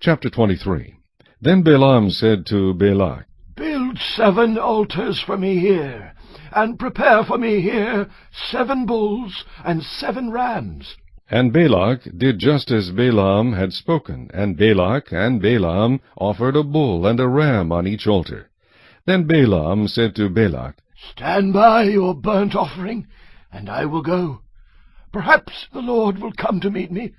Chapter 23. Then Balaam said to Balak, Build 7 altars for me here, and prepare for me here 7 bulls and 7 rams. And Balak did just as Balaam had spoken, and Balak and Balaam offered a bull and a ram on each altar. Then Balaam said to Balak, Stand by your burnt offering, and I will go. Perhaps the Lord will come to meet me,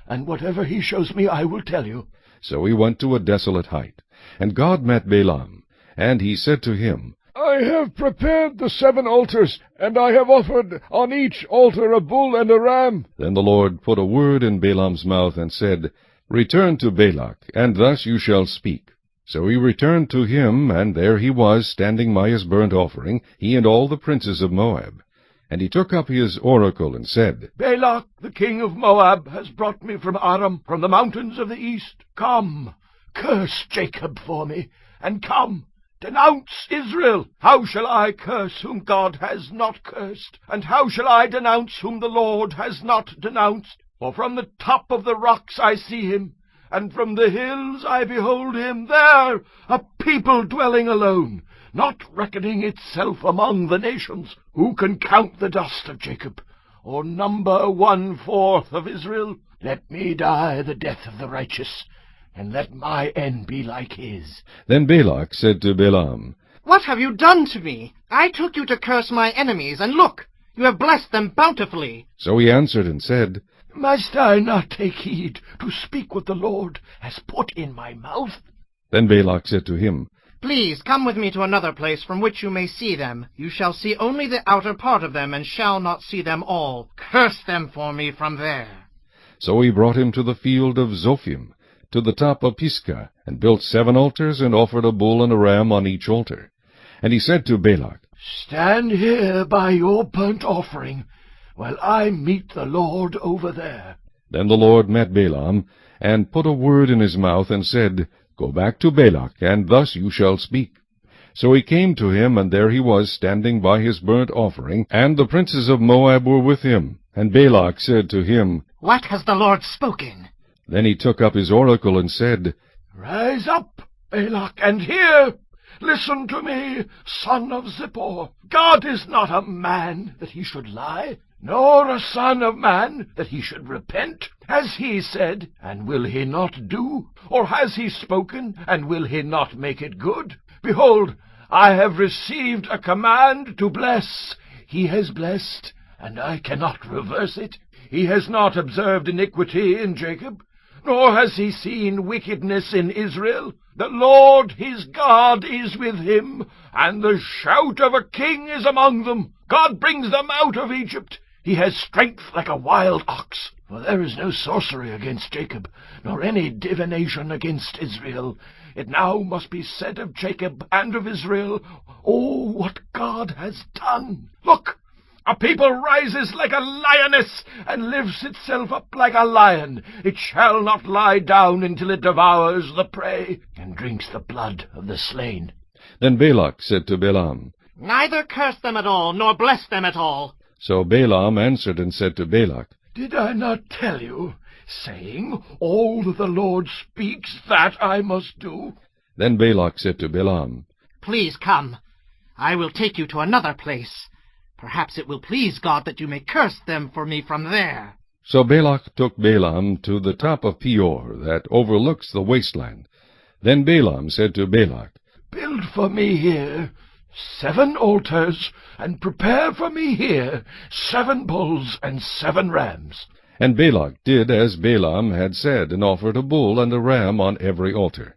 and whatever he shows me I will tell you. So he went to a desolate height. And God met Balaam, and he said to him, I have prepared the 7 altars, and I have offered on each altar a bull and a ram. Then the Lord put a word in Balaam's mouth, and said, Return to Balak, and thus you shall speak. So he returned to him, and there he was, standing by his burnt offering, he and all the princes of Moab. And he took up his oracle, and said, Balak, the king of Moab, has brought me from Aram, from the mountains of the east. Come, curse Jacob for me, and come, denounce Israel. How shall I curse whom God has not cursed? And how shall I denounce whom the Lord has not denounced? For from the top of the rocks I see him, and from the hills I behold him. There, a people dwelling alone, not reckoning itself among the nations. Who can count the dust of Jacob, or number 1/4 of Israel? Let me die the death of the righteous, and let my end be like his. Then Balak said to Balaam, What have you done to me? I took you to curse my enemies, and look, you have blessed them bountifully. So he answered and said, Must I not take heed to speak what the Lord has put in my mouth? Then Balak said to him, Please come with me to another place from which you may see them. You shall see only the outer part of them, and shall not see them all. Curse them for me from there. So he brought him to the field of Zophim, to the top of Pisgah, and built 7 altars, and offered a bull and a ram on each altar. And he said to Balak, Stand here by your burnt offering, while I meet the Lord over there. Then the Lord met Balaam, and put a word in his mouth, and said, Go back to Balak, and thus you shall speak. So he came to him, and there he was, standing by his burnt offering, and the princes of Moab were with him. And Balak said to him, What has the Lord spoken? Then he took up his oracle, and said, Rise up, Balak, and hear. Listen to me, son of Zippor. God is not a man that he should lie, nor a son of man that he should repent. Has he said, and will he not do? Or has he spoken, and will he not make it good? Behold, I have received a command to bless. He has blessed, and I cannot reverse it. He has not observed iniquity in Jacob, nor has he seen wickedness in Israel. The Lord his God is with him, and the shout of a king is among them. God brings them out of Egypt. He has strength like a wild ox. For there is no sorcery against Jacob, nor any divination against Israel. It now must be said of Jacob and of Israel, Oh, what God has done! Look! A people rises like a lioness, and lifts itself up like a lion. It shall not lie down until it devours the prey, and drinks the blood of the slain. Then Balak said to Balaam, Neither curse them at all, nor bless them at all. So Balaam answered and said to Balak, Did I not tell you, saying, All that the Lord speaks, that I must do? Then Balak said to Balaam, Please come. I will take you to another place. Perhaps it will please God that you may curse them for me from there. So Balak took Balaam to the top of Peor, that overlooks the wasteland. Then Balaam said to Balak, Build for me here 7 altars, and prepare for me here 7 bulls and 7 rams. And Balak did as Balaam had said, and offered a bull and a ram on every altar.